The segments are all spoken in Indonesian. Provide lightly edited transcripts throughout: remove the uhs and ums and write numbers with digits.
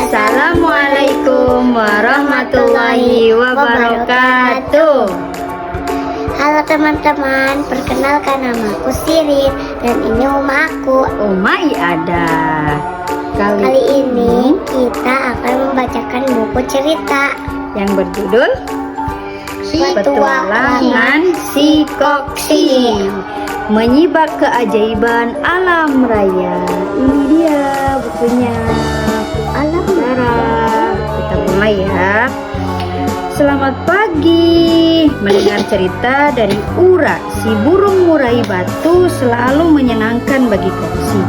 Assalamualaikum warahmatullahi wabarakatuh. Halo teman-teman, perkenalkan namaku Sirin dan ini Uma aku. Uma Iada. Kali ini kita akan membacakan buku cerita yang berjudul Petualangan Si Koksi, menyibak keajaiban alam raya. Ini dia bukunya. Alam Sarah. Kita mulai ya. Selamat pagi. Mendengar cerita dari Ura, si burung murai batu selalu menyenangkan bagi Koksi.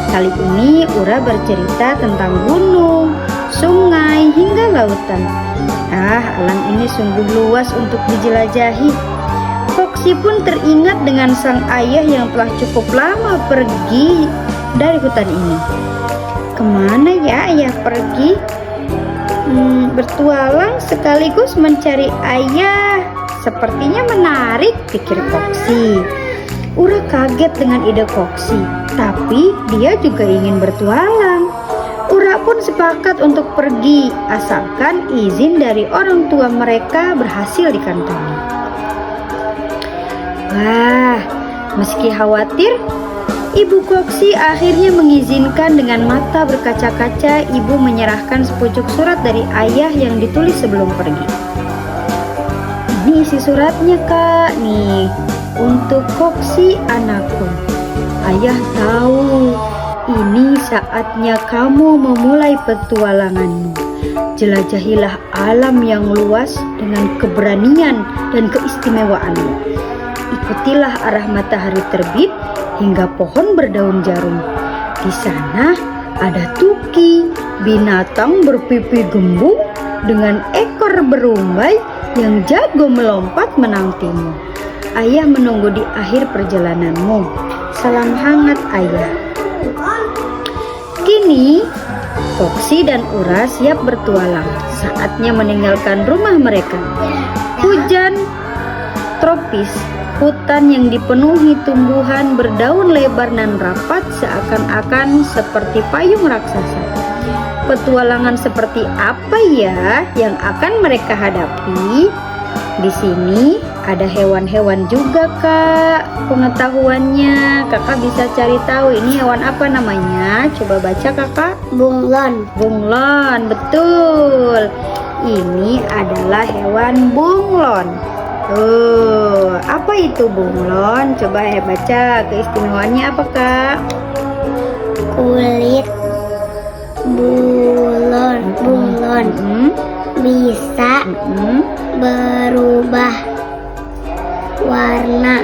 Kali ini Ura bercerita tentang gunung, sungai, hingga lautan. Alam ini sungguh luas untuk dijelajahi. Koksi pun teringat dengan sang ayah yang telah cukup lama pergi dari hutan ini. Kemana ya ayah pergi? Bertualang sekaligus mencari ayah. Sepertinya menarik, pikir Koksi. Ura kaget dengan ide Koksi, tapi dia juga ingin bertualang. Ura pun sepakat untuk pergi, asalkan izin dari orang tua mereka berhasil dikantongi. Wah, meski khawatir, Ibu Koksi akhirnya mengizinkan. Dengan mata berkaca-kaca, ibu menyerahkan sepucuk surat dari ayah yang ditulis sebelum pergi. Ini isi suratnya, Kak. Nih, untuk Koksi anakku. Ayah tahu, ini saatnya kamu memulai petualanganmu. Jelajahilah alam yang luas dengan keberanian dan keistimewaanmu. Ikutilah arah matahari terbit hingga pohon berdaun jarum. Di sana ada Tuki, binatang berpipi gembung dengan ekor berumbai yang jago melompat menantimu. Ayah menunggu di akhir perjalananmu. Salam hangat ayah. Kini Koksi dan Ura siap bertualang. Saatnya meninggalkan rumah mereka. Hujan tropis, hutan yang dipenuhi tumbuhan berdaun lebar dan rapat seakan-akan seperti payung raksasa. Petualangan seperti apa ya yang akan mereka hadapi? Di sini ada hewan-hewan juga, Kak. Pengetahuannya, Kakak bisa cari tahu ini hewan apa namanya? Coba baca, Kakak. Bunglon. Bunglon, betul. Ini adalah hewan bunglon. Apa itu bunglon? Coba baca, keistimewaannya apa, Kak? Kulit bunglon bisa berubah warna.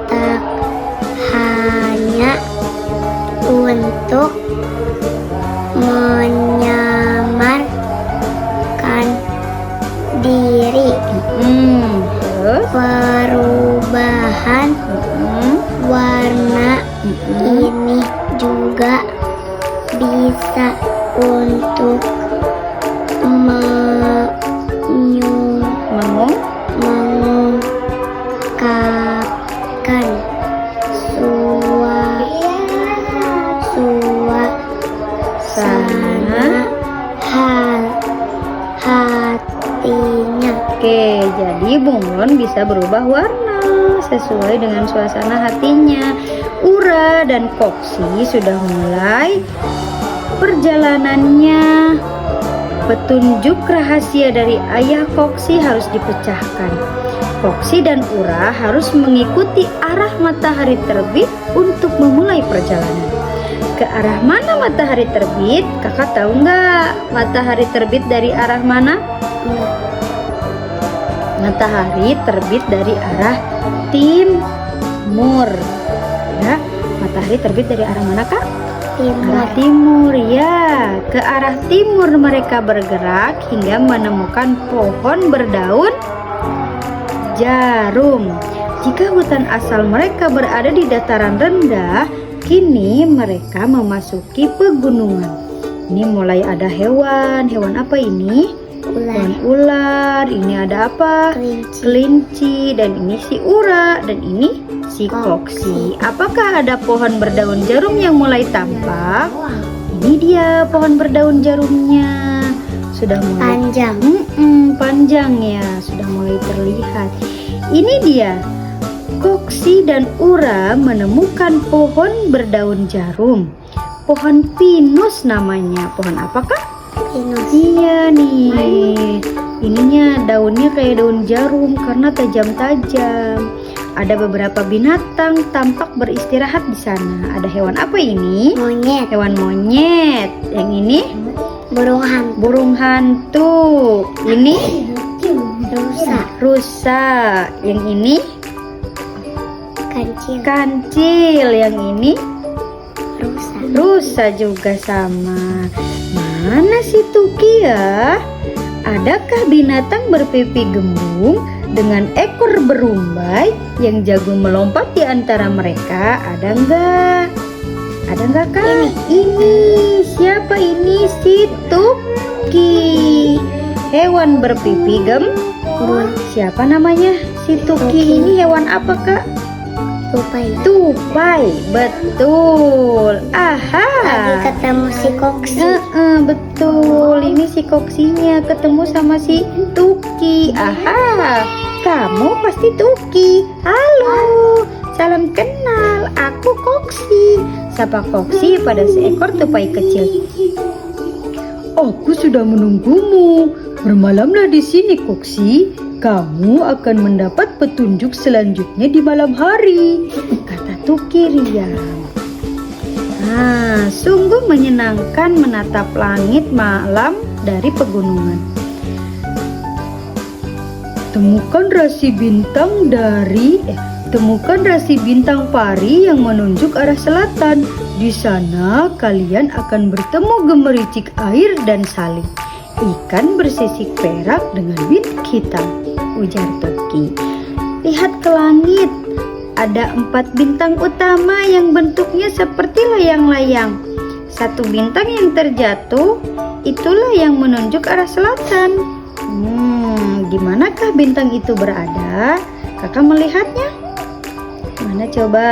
Tak hanya untuk menyamarkan diri. Terus? Perubahan warna ini juga bisa untuk mengungkapkan suasana hatinya. Oke, jadi bunglon bisa berubah warna sesuai dengan suasana hatinya. Ura dan Koksi sudah mulai perjalanannya. Petunjuk rahasia dari ayah Koksi harus dipecahkan. Koksi dan Ura harus mengikuti arah matahari terbit untuk memulai perjalanan. Ke arah mana matahari terbit? Kakak tahu nggak matahari terbit dari arah mana? Matahari terbit dari arah timur. Ya, matahari terbit dari arah mana, Kak? Arah timur, ya. Ke arah timur mereka bergerak hingga menemukan pohon berdaun jarum. Jika hutan asal mereka berada di dataran rendah, kini mereka memasuki pegunungan. Ini mulai ada hewan. Hewan apa ini? Ular. Ini ada apa? Kelinci. Dan ini si Ura. Dan ini si Koksi. Apakah ada pohon berdaun jarum yang mulai tampak? Ini dia pohon berdaun jarumnya. Sudah mulai Panjang. panjang ya, sudah mulai terlihat. Ini dia. Koksi dan Ura menemukan pohon berdaun jarum. Pohon pinus namanya. Pohon apakah? Pinus. Iya nih. Ininya daunnya kayak daun jarum karena tajam-tajam. Ada beberapa binatang tampak beristirahat di sana. Ada hewan apa ini? Monyet. Hewan monyet. Yang ini Burung hantu. burung hantu. Ini Rusa. rusa. Yang ini Kancil. kancil. Yang ini Rusa. rusa juga sama. Mana si Tuki ya? Adakah binatang berpipi gembung dengan ekor berumbai yang jago melompat di antara mereka? Ada enggak? Ada enggak kak? Ini siapa ini? Si Tuki. Hewan berpipi gembung. Siapa namanya? Si Tuki ini hewan apa kak? Tupai. Tupai, betul. Aha. Lagi ketemu si Koksi. Betul. Ini si Koksinya ketemu sama si Tuki. Aha. Kamu pasti Tuki. Halo. Salam kenal. Aku Koksi. Sapa Koksi pada seekor tupai kecil. Aku sudah menunggumu. Bermalamlah di sini, Koksi. Kamu akan mendapat petunjuk selanjutnya di malam hari, kata Tuki riang. Sungguh menyenangkan menatap langit malam dari pegunungan. Temukan rasi bintang pari yang menunjuk arah selatan. Di sana kalian akan bertemu gemericik air dan salin. Ikan bersisik perak dengan bintik hitam, ujar Tuki. Lihat ke langit, ada 4 bintang utama yang bentuknya seperti layang-layang. 1 bintang yang terjatuh, itulah yang menunjuk arah selatan. Di manakah bintang itu berada? Kakak melihatnya? Mana coba?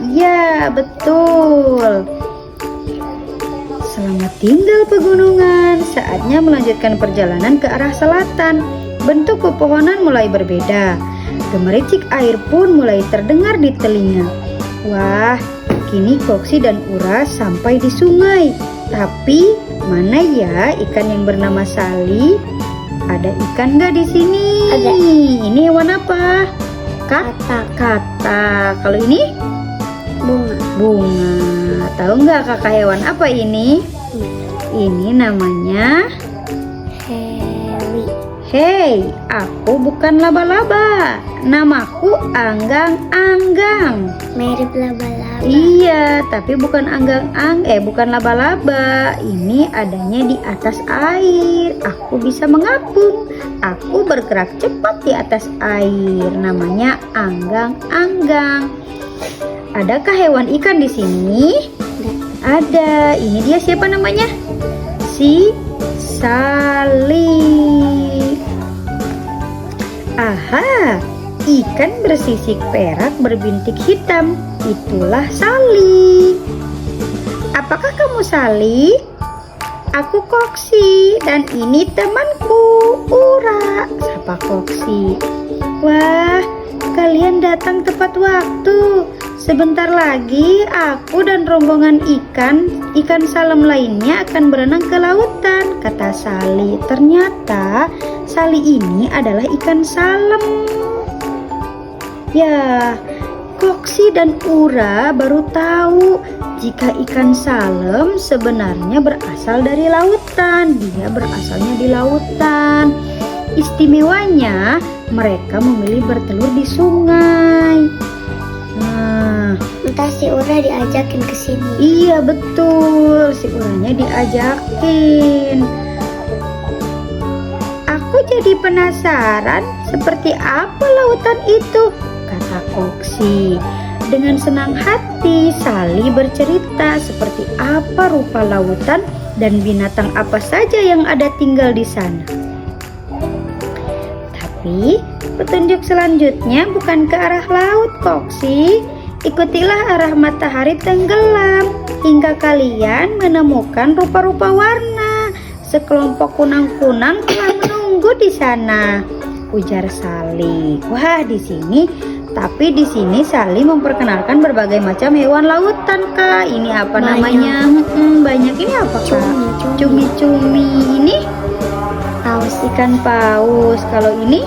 Iya, betul. Selamat tinggal pegunungan. Saatnya melanjutkan perjalanan ke arah selatan. Bentuk pepohonan mulai berbeda. Gemericik air pun mulai terdengar di telinga. Wah, kini Koksi dan Ura sampai di sungai. Tapi mana ya ikan yang bernama Sali? Ada ikan nggak di sini? Ada. Ini hewan apa? Kata. Kalau ini? Bunga. Tahu nggak kakak hewan apa ini? Ini namanya Hei, aku bukan laba-laba. Namaku Anggang-Anggang. Mirip laba-laba. Iya, tapi bukan bukan laba-laba. Ini adanya di atas air. Aku bisa mengapung. Aku bergerak cepat di atas air. Namanya Anggang-Anggang. Adakah hewan ikan di sini? Ada. Ini dia siapa namanya? Si Sali. Aha, ikan bersisik perak berbintik hitam. Itulah Sali. Apakah kamu Sali? Aku Koksi dan ini temanku Ura, sapa Koksi. Wah, kalian datang tepat waktu. Sebentar lagi aku dan rombongan ikan salem lainnya akan berenang ke lautan, kata Sali. Ternyata Sali ini adalah ikan salem. Ya, Koksi dan Ura baru tahu jika ikan salem sebenarnya berasal dari lautan. Dia berasalnya di lautan. Istimewanya, mereka memilih bertelur di sungai. Entah si Ura diajakin ke sini. Iya betul, si Uranya diajakin. Aku jadi penasaran seperti apa lautan itu, kata Koksi. Dengan senang hati, Sali bercerita seperti apa rupa lautan dan binatang apa saja yang ada tinggal di sana. Tapi petunjuk selanjutnya bukan ke arah laut, Koksi. Ikutilah arah matahari tenggelam. hingga kalian menemukan rupa-rupa warna. Sekelompok kunang-kunang telah menunggu di sana, ujar Sally. Wah, di sini Sally memperkenalkan berbagai macam hewan lautan, Kak. Ini apa namanya? Banyak. Ini apa, Kak? Cumi-cumi. Ini Paus. ikan paus. Kalau ini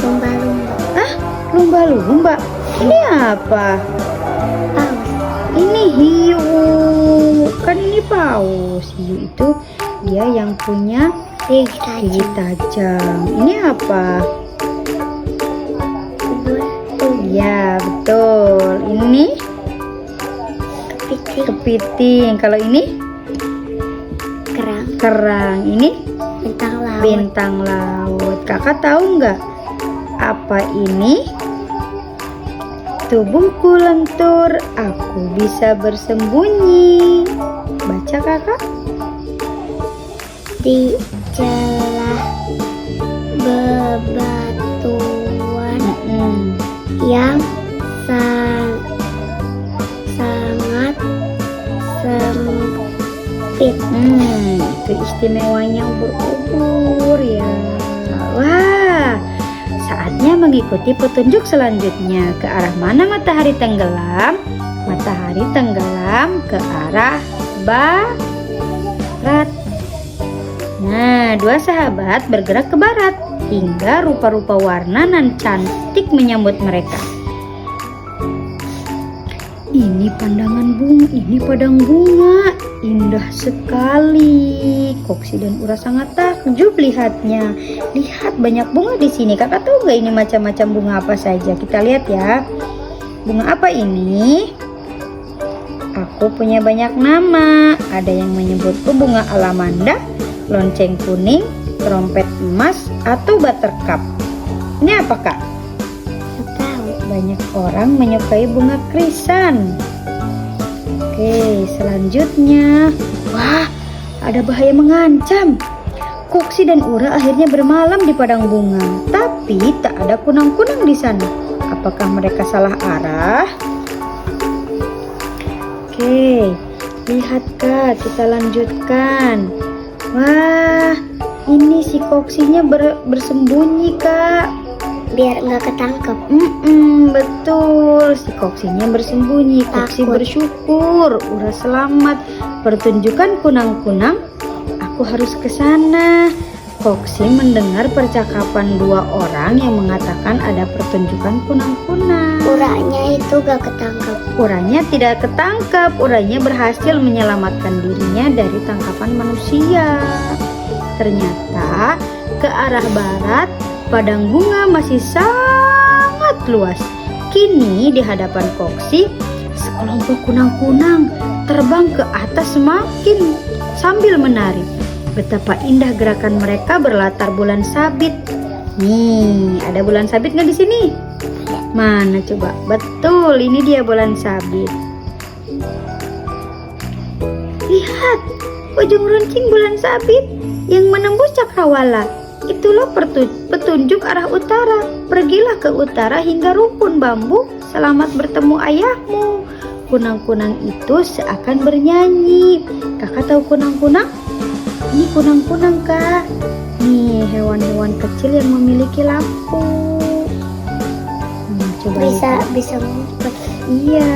Lumba-lumba. lumba-lumba. Ini apa? Paus. Ini hiu. Kan ini paus. Hiu itu dia yang punya gigi tajam. Ini apa? Ya, betul. Ini kepiting. Kalau ini kerang. Ini bintang laut. Kakak tahu nggak apa ini? Tubuhku lentur, aku bisa bersembunyi. Baca, Kakak. Di celah bebatuan yang sangat sempit. Itu istimewanya ubur-ubur ya. Wah, saatnya mengikuti petunjuk selanjutnya. Ke arah mana matahari tenggelam? Matahari tenggelam ke arah barat. Nah, dua sahabat bergerak ke barat hingga rupa-rupa warna nan cantik menyambut mereka. Ini padang bunga, indah sekali. Koksi dan Ura sangat takjub lihatnya. Lihat banyak bunga di sini. Kakak tahu nggak ini macam-macam bunga apa saja? Kita lihat ya. Bunga apa ini? Aku punya banyak nama. Ada yang menyebutku bunga alamanda, lonceng kuning, trompet emas, atau buttercup. Ini apa, Kak? Banyak orang menyukai bunga krisan. Oke, selanjutnya. Wah, ada bahaya mengancam. Koksi dan Ura akhirnya bermalam di padang bunga. Tapi tak ada kunang-kunang di sana. Apakah mereka salah arah? Oke, lihat, Kak, kita lanjutkan. Wah, ini si Koksinya bersembunyi, Kak. Biar nggak ketangkep. Betul, si Koksinya bersembunyi. Koksi bersyukur, Ura selamat. Pertunjukan kunang-kunang, aku harus ke sana. Koksi mendengar percakapan dua orang yang mengatakan ada pertunjukan kunang-kunang. Uranya itu gak ketangkep. Uranya tidak ketangkap. Uranya berhasil menyelamatkan dirinya dari tangkapan manusia. Ternyata ke arah barat padang bunga masih sangat luas. Kini di hadapan Koksi, sekelompok kunang-kunang terbang ke atas semakin sambil menari. Betapa indah gerakan mereka berlatar bulan sabit. Nih, ada bulan sabit nggak di sini? Mana coba? Betul, ini dia bulan sabit. Lihat, ujung runcing bulan sabit yang menembus cakrawala. Itulah petunjuk arah utara. Pergilah ke utara hingga rukun bambu. Selamat bertemu ayahmu. Kunang-kunang itu seakan bernyanyi. Kakak tahu kunang-kunang? Ini kunang-kunang, Kak. Nih, hewan-hewan kecil yang memiliki lampu. Coba Bisa ngumpet. Iya.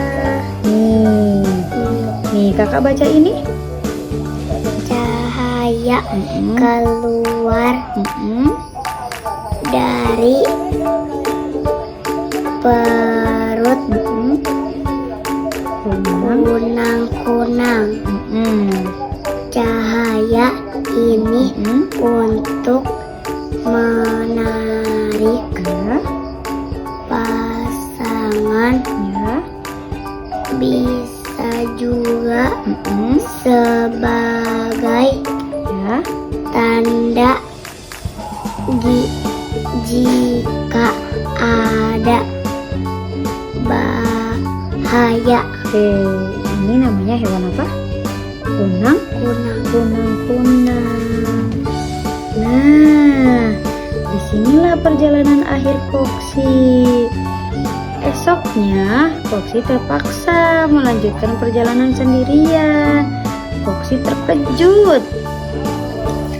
Nih, Kakak baca ini. Cahaya keluar dari perut kunang-kunang. Cahaya ini untuk menarik pasangan, bisa juga sebagai tanda jika ada bahaya. Oke, ini namanya hewan apa? Kunang-kunang. Nah, disinilah perjalanan akhir Koksi. Esoknya, Foxy terpaksa melanjutkan perjalanan sendirian. Foxy terkejut.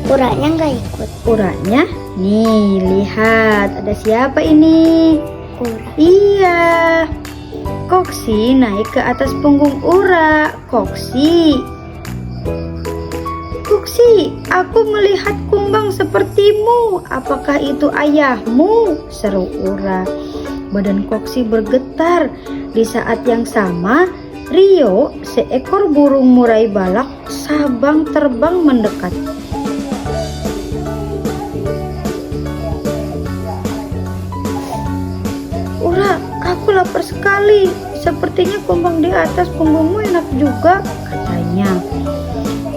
Uranya nggak ikut. Uranya, nih lihat, ada siapa ini? Ura. Iya, Foxy naik ke atas punggung Ura. Foxy, aku melihat kumbang sepertimu. Apakah itu ayahmu? Seru Ura. Badan Foxy bergetar. Di saat yang sama, Rio, seekor burung murai balak, sabang terbang mendekat. Ura, aku lapar sekali. Sepertinya kumbang di atas punggungmu enak juga, katanya.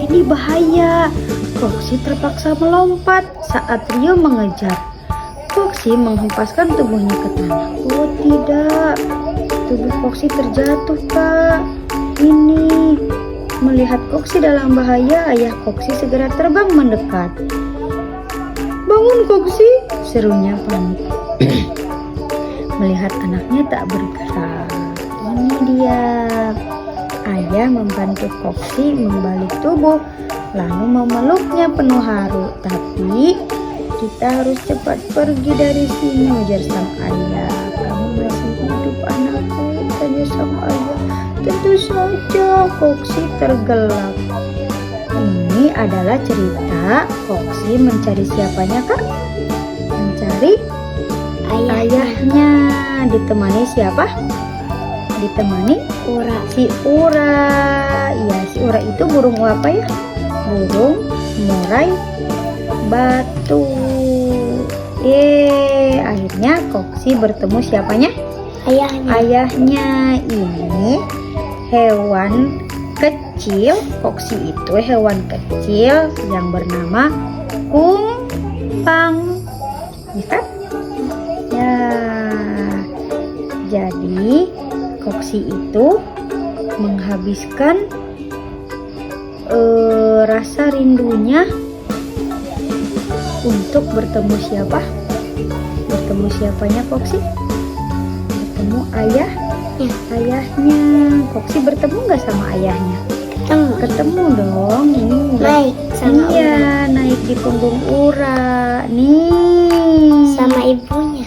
Ini bahaya. Foxy terpaksa melompat saat Rio mengejar. Foxy menghempaskan tubuhnya ke tanah. Oh tidak, tubuh Foxy terjatuh, Kak. Ini, melihat Foxy dalam bahaya, ayah Foxy segera terbang mendekat. Bangun Foxy, serunya panik. Melihat anaknya tak bergerak. Ini dia. Ayah membantu Foxy membalik tubuh, lalu memeluknya penuh haru. Tapi kita harus cepat pergi dari sini, ujar sang ayah. Kamu masih hidup anakku, tanya sang ayah. Tentu saja, Foxy tergelak. Ini adalah cerita Foxy mencari siapanya, Kak? Mencari ayahnya. Ditemani siapa? Ditemani Ura. si Ura. Iya, si Ura itu burung apa ya? Burung murai batu. Akhirnya Foxy bertemu siapanya? Ayahnya. Ini hewan kecil. Foxy itu hewan kecil yang bernama kumbang. Ya kan? Ya. Jadi Foxy itu menghabiskan rasa rindunya untuk bertemu siapa? Bertemu siapanya Foxy? Bertemu ayahnya. Foxy bertemu nggak sama ayahnya? Ketemu dong. Ini Naik sama iya, naik di punggung Ura. Nih. sama ibunya.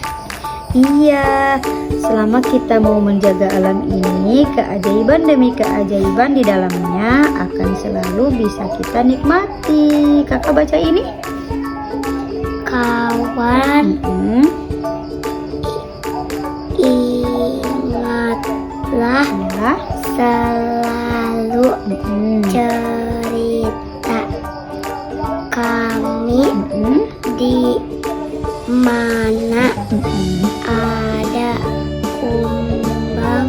Iya, selama kita mau menjaga alam ini, keajaiban demi keajaiban di dalamnya akan selalu bisa kita nikmati. Kakak baca ini. Kawan, ingatlah Ya. selalu cerita kami di mana ada kumbang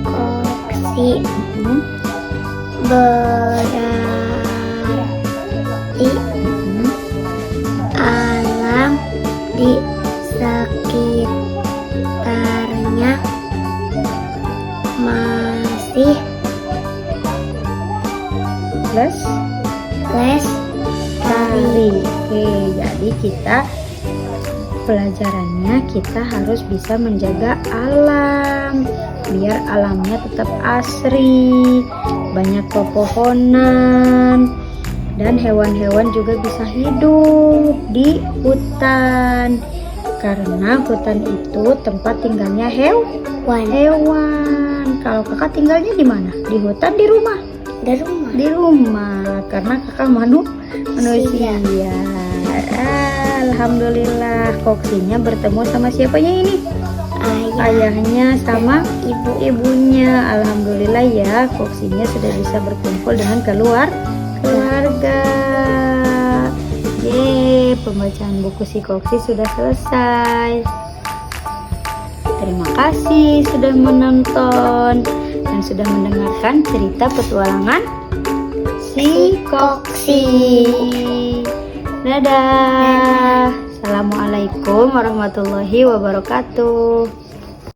Foxy berarti alam di sekitarnya masih lestari. Oke, jadi kita pelajarannya kita harus bisa menjaga alam biar alamnya tetap asri, banyak pepohonan, dan hewan-hewan juga bisa hidup di hutan karena hutan itu tempat tinggalnya hewan. Kalau kakak tinggalnya di mana? Di hutan, di rumah? Di rumah karena kakak manusia. Alhamdulillah, Foxy-nya bertemu sama siapanya ini? Ayahnya sama ibunya. Alhamdulillah ya, Foxy-nya sudah bisa berkumpul dengan keluarga. Pembacaan buku si Foxy sudah selesai. Terima kasih sudah menonton dan sudah mendengarkan cerita petualangan si Foxy. Dadah. Assalamualaikum warahmatullahi wabarakatuh.